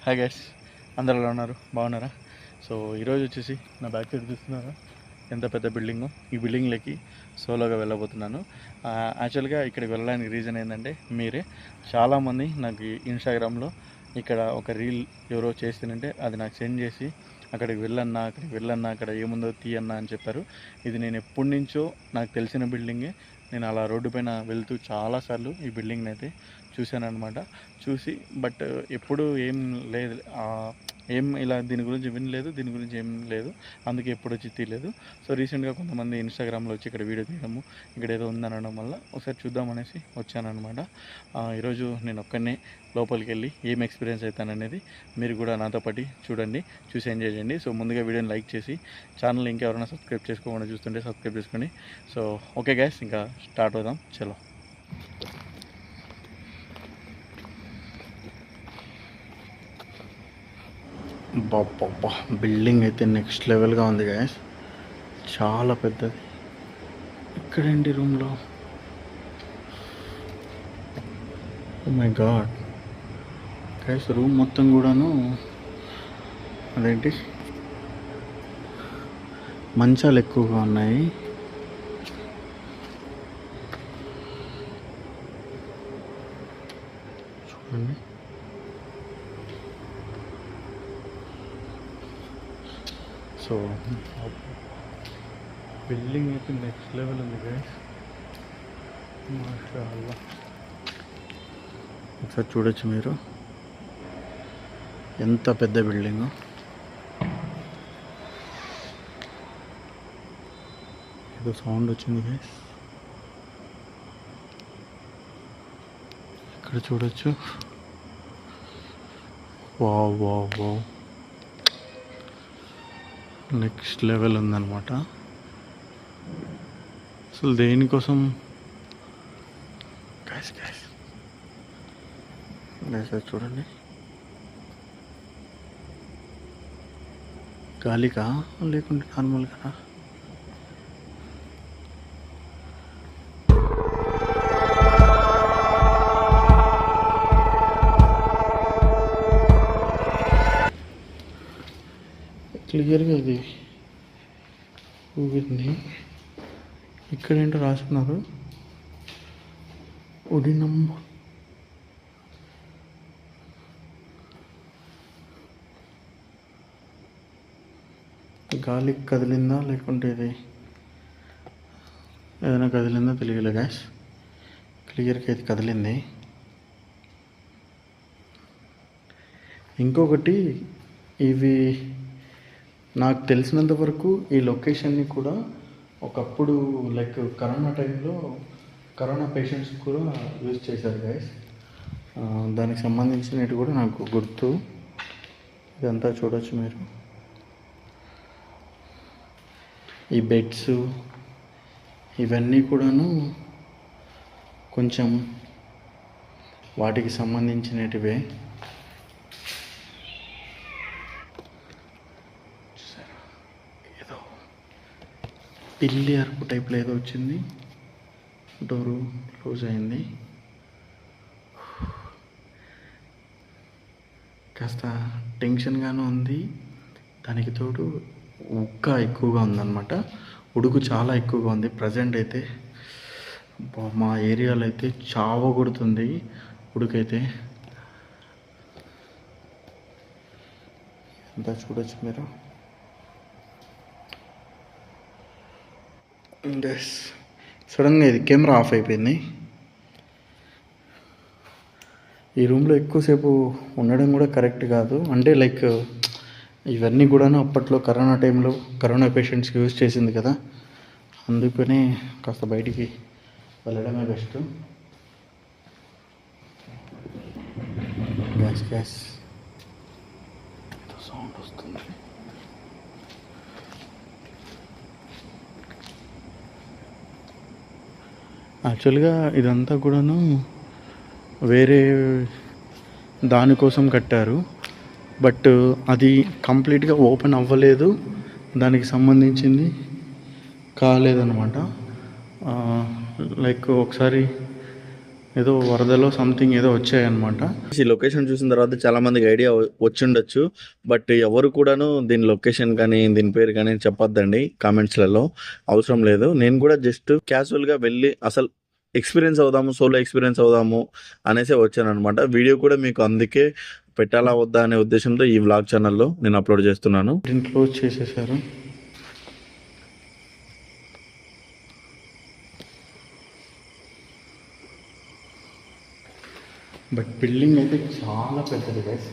Hi guys, అందరు ఎలా ఉన్నారు? బాగున్నారా? సో ఈరోజు వచ్చేసి నా బ్యాక్ సైడ్ చూస్తున్నారా ఎంత పెద్ద బిల్డింగు. ఈ బిల్డింగ్లోకి సోలోగా వెళ్ళబోతున్నాను. యాక్చువల్గా ఇక్కడికి వెళ్ళడానికి రీజన్ ఏంటంటే మీరే. చాలామంది నాకు ఇన్స్టాగ్రామ్లో ఇక్కడ ఒక రీల్ ఎవరో చేస్తుంటే అది నాకు సెండ్ చేసి అక్కడికి వెళ్ళన్నా అక్కడ ఏముందో తీయన్నా అని చెప్పారు. ఇది నేను ఎప్పటి నుంచో నాకు తెలిసిన బిల్డింగే. నేను అలా రోడ్డు పైన వెళ్తూ చాలాసార్లు ఈ బిల్డింగ్ని అయితే చూశానమాట. చూసి బట్ ఎప్పుడు ఏం లేదు, ఏం ఇలా దీని గురించి వినలేదు, దీని గురించి ఏం లేదు, అందుకే ఎప్పుడు వచ్చి తీయలేదు. సో రీసెంట్గా కొంతమంది ఇన్స్టాగ్రామ్లో వచ్చి ఇక్కడ వీడియో తీయడము, ఇక్కడ ఏదో ఉందనడం వల్ల ఒకసారి చూద్దామనేసి వచ్చానమాట. ఈరోజు నేను ఒక్కనే లోపలికి వెళ్ళి ఏం ఎక్స్పీరియన్స్ అవుతాననేది మీరు కూడా నాతో పాటు చూడండి, చూసి ఎంజాయ్ చేయండి. సో ముందుగా వీడియోని లైక్ చేసి ఛానల్ ఇంకా ఎవరైనా సబ్స్క్రైబ్ చేసుకోకుండా చూస్తుంటే సబ్స్క్రైబ్ చేసుకోండి. సో ఓకే గైస్, ఇంకా స్టార్ట్ అవుదాం. చలో. బాబా, బిల్డింగ్ అయితే నెక్స్ట్ లెవెల్గా ఉంది గైస్, చాలా పెద్దది. ఇక్కడేంటి రూమ్లో, oh my god guys, room మొత్తం కూడాను అదేంటి మంచాలు ఎక్కువగా ఉన్నాయి. చూడండి, సో బిల్డింగ్ అయితే నెక్స్ట్ లెవెల్ ఉంది గైస్, మాషాఅల్లా. ఒకసారి చూడొచ్చు మీరు ఎంత పెద్ద బిల్డింగు. ఏదో సౌండ్ వచ్చింది గైస్, ఇక్కడ చూడొచ్చు. Wow wow wow, next level ఉందన్నమాట. అసలు దేనికోసం గ్యాస్ గ్యాస్ గ్యాస్ చూడండి, గాలికా లేకుంటే నార్మల్గా క్లియర్గా ఇది ఊగింది. ఇక్కడేంటో రాసుకున్నారు, ఉడినమ్మ. గాలి కదిలిందా లేకుంటే ఇది ఏదైనా కదిలిందా తెలియలే గ్యాస్, క్లియర్గా ఇది కదిలింది. ఇంకొకటి, ఇవి నాకు తెలిసినంత వరకు ఈ లొకేషన్ని కూడా ఒకప్పుడు లైక్ కరోనా టైంలో కరోనా పేషెంట్స్ కూడా యూజ్ చేశారు గైస్. దానికి సంబంధించినవి కూడా నాకు గుర్తు. ఇదంతా చూడొచ్చు మీరు, ఈ బెడ్స్ ఇవన్నీ కూడాను కొంచెం వాటికి సంబంధించినటివే. పిల్లి అరుపు టైప్లో ఏదో వచ్చింది, డోరు క్లోజ్ అయింది. కాస్త టెన్షన్గాను ఉంది, దానికి తోడు ఉక్క ఎక్కువగా ఉందన్నమాట. ఉడుకు చాలా ఎక్కువగా ఉంది ప్రజెంట్ అయితే. మా ఏరియాలో అయితే చావ కొడుతుంది ఉడుకైతే. అంతా చూడొచ్చు మీరు. సడన్గా ఇది కెమెరా ఆఫ్ అయిపోయింది. ఈ రూమ్లో ఎక్కువసేపు ఉండడం కూడా కరెక్ట్ కాదు, అంటే లైక్ ఇవన్నీ కూడాను అప్పట్లో కరోనా టైంలో కరోనా పేషెంట్స్కి యూజ్ చేసింది కదా, అందుకనే కాస్త బయటికి వెళ్ళడమే బెస్ట్. గ్యాస్ గ్యాస్ సౌండ్ వస్తుంది. యాక్చువల్గా ఇదంతా కూడాను వేరే దానికోసం కట్టారు, బట్ అది కంప్లీట్గా ఓపెన్ అవ్వలేదు, దానికి సంబంధించింది కాలేదన్నమాట. లైక్ ఒకసారి ఏదో వరదలో సంథింగ్ ఏదో వచ్చాయన్నమాట. ఈ లొకేషన్ చూసిన తర్వాత చాలా మందికి ఐడియా వచ్చిండొచ్చు, బట్ ఎవరు కూడాను దీని లొకేషన్ కానీ దీని పేరు కానీ చెప్పొద్దండి కామెంట్స్లలో, అవసరం లేదు. నేను కూడా జస్ట్ క్యాజువల్గా వెళ్ళి అసలు ఎక్స్పీరియన్స్ అవుదాము, సోలో ఎక్స్పీరియన్స్ అవుదాము అనేసి వచ్చాను అనమాట. వీడియో కూడా మీకు అందుకే పెట్టాలా వద్దా అనే ఉద్దేశంతో ఈ వ్లాగ్ ఛానల్లో నేను అప్లోడ్ చేస్తున్నాను. దీన్ని క్లోజ్ చేసేసారు. బట్ బిల్డింగ్ అయితే చాలా పెద్దది గైస్.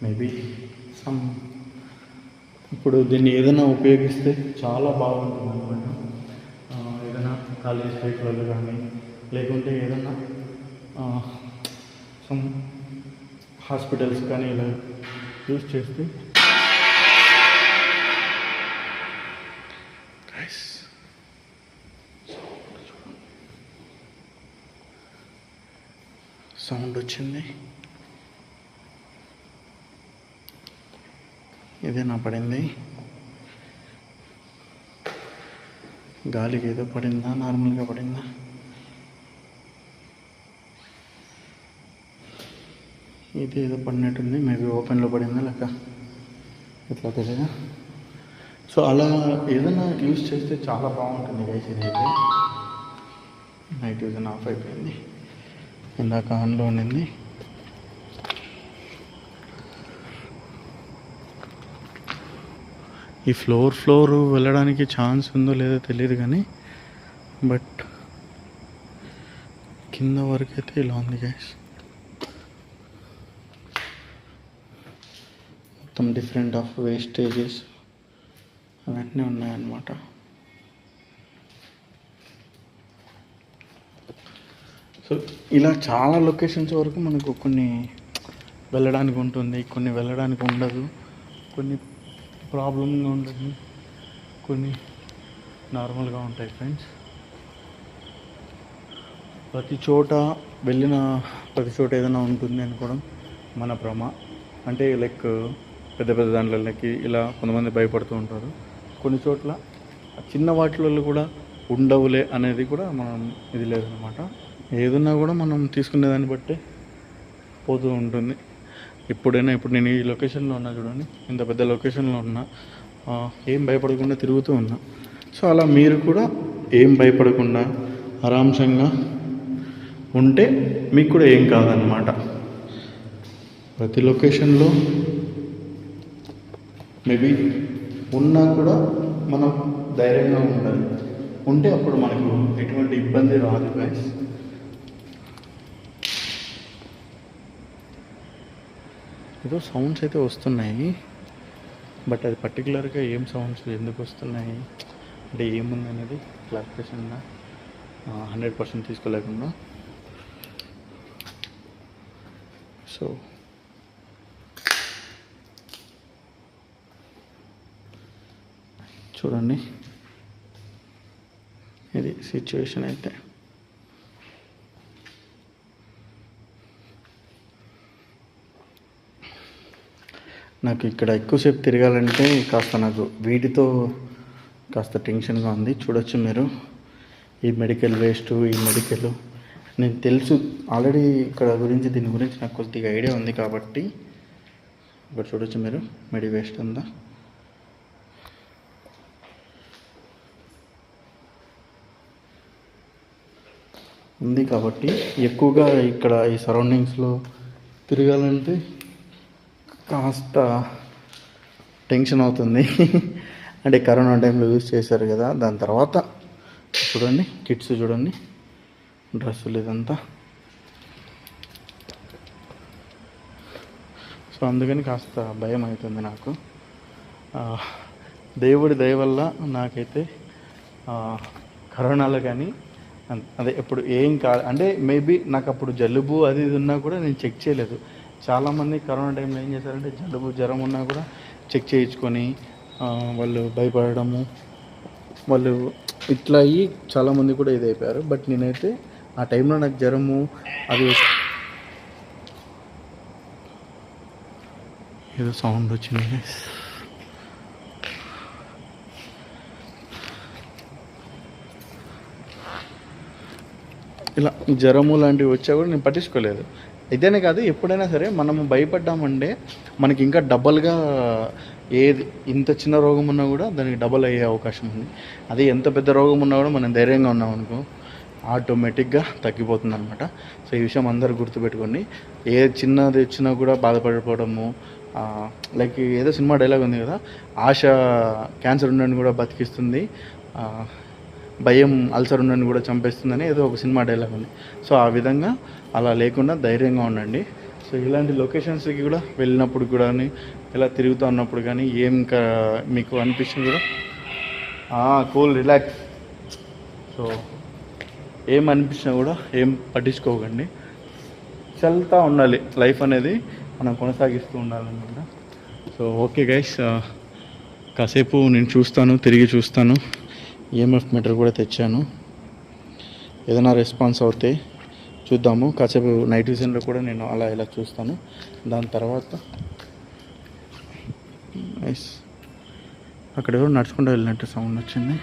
మేబీ ఇప్పుడు దీన్ని ఏదైనా ఉపయోగిస్తే చాలా బాగుంటుంది అనమాట. ఏదైనా కాలేజ్ సైట్లలో కానీ లేకుంటే ఏదైనా సమ్ హాస్పిటల్స్ కానీ ఇలా యూజ్ చేస్తే సౌండ్ వచ్చింది. ఇదేనా పడింది? గాలికి ఏదో పడిందా, నార్మల్గా పడిందా? ఇది ఏదో పడినట్టుంది. మేబీ ఓపెన్లో పడిందా లేక ఇట్లా తెలియదా. సో అలా ఏదైనా యూజ్ చేస్తే చాలా బాగుంటుంది గైస్. ఇదైతే నైట్ విజన్ ఆఫ్ అయిపోయింది, ఇందాక ఆన్లో ఉండింది. ఈ ఫ్లోర్ వెళ్ళడానికి ఛాన్స్ ఉందో లేదో తెలియదు కానీ బట్ కింద వరకు అయితే ఇలా ఉంది గైస్. మొత్తం డిఫరెంట్ ఆఫ్ వేస్టేజెస్ అవన్నీ ఉన్నాయన్నమాట. సో ఇలా చాలా లొకేషన్స్ వరకు మనకు కొన్ని వెళ్ళడానికి ఉంటుంది, కొన్ని వెళ్ళడానికి ఉండదు, కొన్ని ప్రాబ్లంగా ఉంటుంది, కొన్ని నార్మల్గా ఉంటాయి ఫ్రెండ్స్. ప్రతి చోట వెళ్ళిన ప్రతి చోట ఏదైనా ఉంటుంది అనుకోవడం మన భ్రమ. అంటే లైక్ పెద్ద పెద్ద దాంట్లోకి ఇలా కొంతమంది భయపడుతూ ఉంటారు. కొన్ని చోట్ల చిన్న వాటిలలో కూడా ఉండవులే అనేది కూడా మనం ఇది లేదనమాట. ఏదన్నా కూడా మనం తీసుకునే దాన్ని బట్టే పోతూ ఉంటుంది. ఇప్పుడు నేను ఈ లొకేషన్లో ఉన్నా చూడండి, ఇంత పెద్ద లొకేషన్లో ఉన్నా, ఏం భయపడకుండా తిరుగుతూ ఉన్నా. సో అలా మీరు కూడా ఏం భయపడకుండా ఆరాంశంగా ఉంటే మీకు కూడా ఏం కాదన్నమాట. ప్రతి లొకేషన్లో మేబీ ఉన్నా కూడా మనం ధైర్యంగా ఉంటే అప్పుడు మనకు ఎటువంటి ఇబ్బంది రాదు గైస్. ఏదో సౌండ్స్ అయితే వస్తున్నాయి, బట్ అది పర్టికులర్గా ఏం సౌండ్స్ ఎందుకు వస్తున్నాయి అంటే ఏముంది అనేది క్లారిఫికేషన్ 100% తీసుకోలేకుండా. సో చూడండి, ఇది సిచ్యువేషన్ అయితే. నాకు ఇక్కడ ఎక్కువసేపు తిరగాలంటే నాకు వీటితో కాస్త టెన్షన్గా ఉంది. చూడొచ్చు మీరు, ఈ మెడికల్ వేస్ట్, ఈ మెడికల్ నేను తెలుసు ఆల్రెడీ ఇక్కడ గురించి, దీని గురించి నాకు కొద్దిగా ఐడియా ఉంది కాబట్టి. ఇక్కడ చూడొచ్చు మీరు, మెడి వేస్ట్ ఉందా. ఉంది కాబట్టి ఎక్కువగా ఇక్కడ ఈ సరౌండింగ్స్లో తిరగాలంటే కాస్త టెన్షన్ అవుతుంది. అంటే కరోనా టైంలో యూజ్ చేశారు కదా, దాని తర్వాత చూడండి కిట్స్ చూడండి, డ్రెస్సులు ఇదంతా. సో అందుకని కాస్త భయం అవుతుంది నాకు. దేవుడి దయ వల్ల నాకైతే కరోనాలో కానీ అదే ఎప్పుడు ఏం కాదు. అంటే మేబీ నాకు అప్పుడు జలుబు అది ఇది ఉన్నా కూడా నేను చెక్ చేయలేదు. చాలామంది కరోనా టైంలో ఏం చేశారంటే జలుబు జ్వరం ఉన్నా కూడా చెక్ చేయించుకొని వాళ్ళు భయపడము, వాళ్ళు ఇట్లా అయ్యి చాలామంది కూడా ఇది అయిపోయారు. బట్ నేనైతే ఆ టైంలో నాకు జ్వరము అది ఏదో సౌండ్ వచ్చింది. ఇలా జ్వరము లాంటివి వచ్చా కూడా నేను పట్టించుకోలేదు. ఇదేనే కాదు, ఎప్పుడైనా సరే మనము భయపడ్డామంటే మనకి ఇంకా డబల్గా ఏది ఇంత చిన్న రోగం ఉన్నా కూడా దానికి డబల్ అయ్యే అవకాశం ఉంది. అదే ఎంత పెద్ద రోగం ఉన్నా కూడా మనం ధైర్యంగా ఉన్నాం అనుకో ఆటోమేటిక్గా తగ్గిపోతుంది అనమాట. సో ఈ విషయం అందరూ గుర్తుపెట్టుకోండి. ఏ చిన్నది వచ్చినా కూడా బాధపడిపోవడము, లైక్ ఏదో సినిమా డైలాగ్ ఉంది కదా, ఆశ క్యాన్సర్ ఉన్నని కూడా బతికిస్తుంది, భయం అల్సర్ ఉన్నని కూడా చంపేస్తుందని ఏదో ఒక సినిమా డైలాగ్ ఉంది. సో ఆ విధంగా అలా లేకుండా ధైర్యంగా ఉండండి. సో ఇలాంటి లొకేషన్స్కి కూడా వెళ్ళినప్పుడు కూడా ఇలా తిరుగుతూ ఉన్నప్పుడు కానీ ఏం మీకు అనిపిస్తుంది కూడా కూల్ రిలాక్స్. సో ఏం అనిపించినా కూడా ఏం పట్టించుకోకండి, చల్తా ఉండాలి. లైఫ్ అనేది మనం కొనసాగిస్తూ ఉండాలన్నమాట. సో ఓకే గైస్, కాసేపు నేను తిరిగి చూస్తాను. ఈఎంఎఫ్ మీటర్ కూడా తెచ్చాను, ఏదైనా రెస్పాన్స్ అవుతే చూద్దాము. కాసేపు నైట్ విజన్లో కూడా నేను అలా ఇలా చూస్తాను. దాని తర్వాత నైస్, అక్కడ ఎవరు నడుచుకుంటూ వెళ్ళినట్టు సౌండ్ వచ్చింది.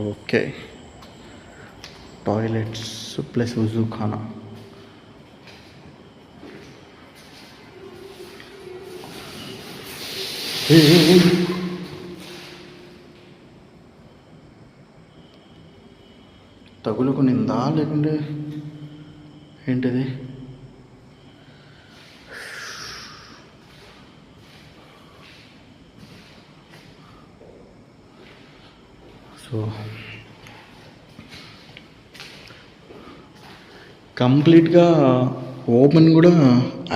ఓకే, టాయిలెట్స్ ప్లస్ ఉజూ ఖానా. తగులుకు నిందా లేకుంటే ఏంటిది? సో కంప్లీట్గా ఓపెన్ కూడా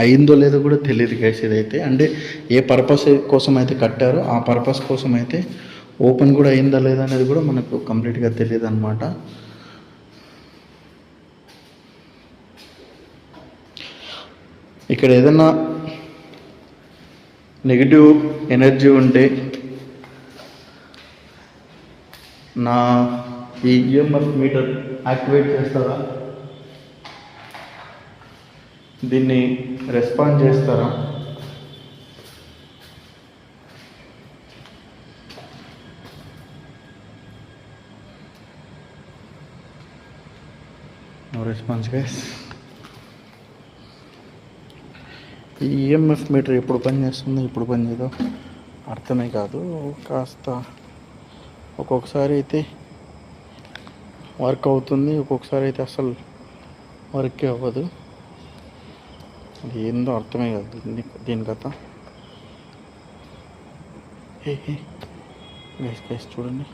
అయిందో లేదో కూడా తెలియదు గైస్. ఇదైతే అంటే ఏ పర్పస్ కోసం అయితే కట్టారో ఆ పర్పస్ కోసం అయితే ఓపెన్ కూడా అయిందా లేదా అనేది కూడా మనకు కంప్లీట్గా తెలియదు అనమాట. ఇక్కడ ఏదైనా నెగిటివ్ ఎనర్జీ ఉంటే నా ఈ ఈఎంఎఫ్ మీటర్ యాక్టివేట్ చేస్తారా, దీన్ని రెస్పాండ్ చేస్తారా? No response guys. ఈ ఈఎంఎఫ్ మీటర్ ఎప్పుడు పనిచేస్తుందో ఎప్పుడు పనిచేయదో అర్థమే కాదు. కాస్త ఒక్కొక్కసారి అయితే వర్క్ అవుతుంది, ఒక్కొక్కసారి అయితే అసలు వర్కే అవ్వదు. అది ఏందో అర్థమే కాదు దీని కథ. గైస్ చూడండి,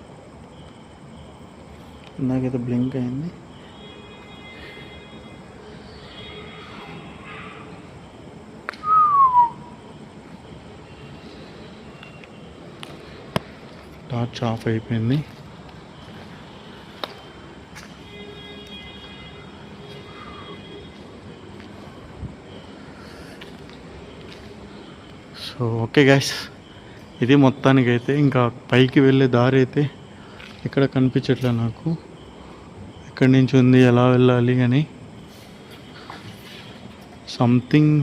నాకైతే బ్లింక్ అయింది. టార్చ్ ఆఫ్ అయిపోయింది. సో ఓకే గైస్, ఇది మొత్తానికైతే ఇంకా పైకి వెళ్ళే దారి అయితే ఇక్కడ కనిపించట్లే నాకు, ఎక్కడి నుంచి ఉంది, ఎలా వెళ్ళాలి అని. సంథింగ్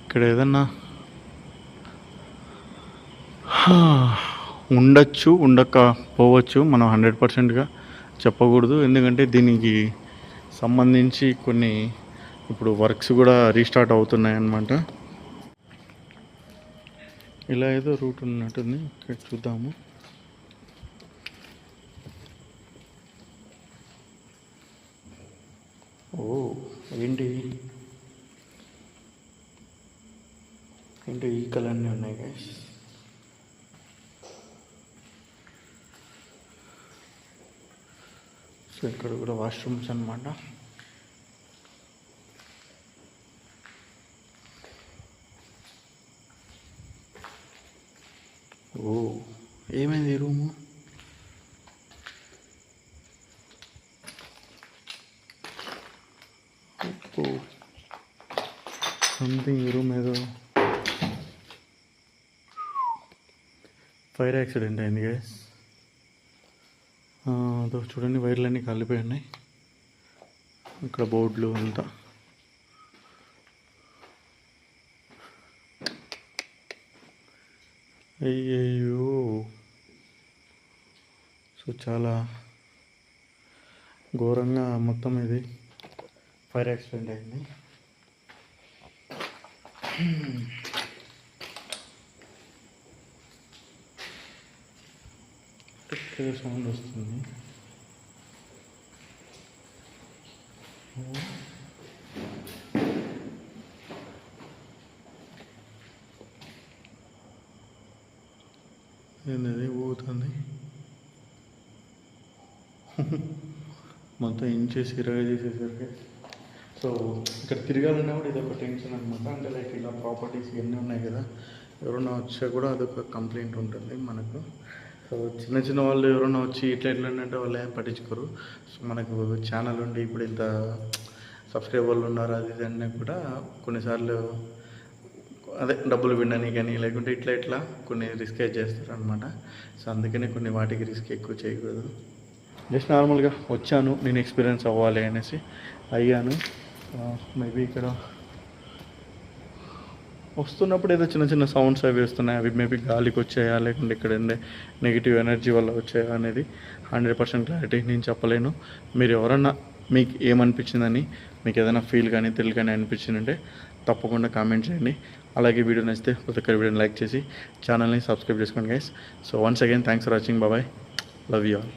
ఇక్కడ ఏదన్నా ఉండొచ్చు, ఉండకపోవచ్చు. మనం 100%గా చెప్పకూడదు, ఎందుకంటే దీనికి సంబంధించి కొన్ని ఇప్పుడు వర్క్స్ కూడా రీస్టార్ట్ అవుతున్నాయి అన్నమాట. ఇలా ఏదో రూట్ ఉన్నట్టుంది, ఇక్కడ చూద్దాము. ఓ ఏంటి ఈ కలర్ని ఉన్నాయి గైస్. సో ఇక్కడ కూడా వాష్రూమ్స్ అన్నమాట. ఓ ఏమైంది ఈ రూము? సంథింగ్ ఈ రూమ్ ఏదో ఫైర్ యాక్సిడెంట్ అయింది గైస్. అదో చూడండి, వైర్లన్నీ కాలిపోయి ఉన్నాయి. ఇక్కడ బోర్డులు అంతా. అయ్యయ్యో, సో చాలా ఘోరంగా మొత్తం ఇది ఫైర్ యాక్సిడెంట్ అయింది. సౌండ్ వస్తుంది. ఏంటది ఊగుతుంది? మొత్తం ఇంచేసి ఇరవై చేసేసరికి. సో ఇక్కడ తిరగాలన్నా కూడా ఇదొక టెన్షన్ అనమాట. అంటే లైక్ ఇలా ప్రాపర్టీస్ ఇవన్నీ ఉన్నాయి కదా, ఎవరైనా వచ్చా కూడా అదొక కంప్లైంట్ ఉంటుంది మనకు. సో చిన్న చిన్న వాళ్ళు ఎవరైనా వచ్చి ఇట్లా అంటే వాళ్ళు ఏం పట్టించుకోరు. సో మనకు ఛానల్ ఉండి ఇప్పుడు ఇంత సబ్స్క్రైబర్లు ఉన్నారు అది ఇది అన్నీ కూడా కొన్నిసార్లు అదే డబ్బులు వినని కానీ లేకుంటే ఇట్లా కొన్ని రిస్క్ చేస్తారు అనమాట. సో అందుకనే కొన్ని వాటికి రిస్క్ ఎక్కువ చేయకూడదు. జస్ట్ నార్మల్గా వచ్చాను, నేను ఎక్స్పీరియన్స్ అవ్వాలి అనేసి అయ్యాను. మేబీ ఇక్కడ వస్తున్నప్పుడు ఏదో చిన్న చిన్న సౌండ్స్ అవి వస్తున్నాయి. అవి మేబీ గాలికి వచ్చాయా లేకుంటే ఇక్కడ ఉండే నెగిటివ్ ఎనర్జీ వల్ల వచ్చాయా అనేది 100% క్లారిటీ నేను చెప్పలేను. మీరు ఎవరన్నా మీకు ఏమనిపించిందని, మీకు ఏదైనా ఫీల్ కానీ థ్రిల్ కానీ అనిపించిందంటే తప్పకుండా కామెంట్ చేయండి. అలాగే వీడియో నచ్చితే ప్రతి ఒక్కరి వీడియోని లైక్ చేసి ఛానల్ని సబ్స్క్రైబ్ చేసుకోండి guys. So once again thanks for watching. Bye, love you all.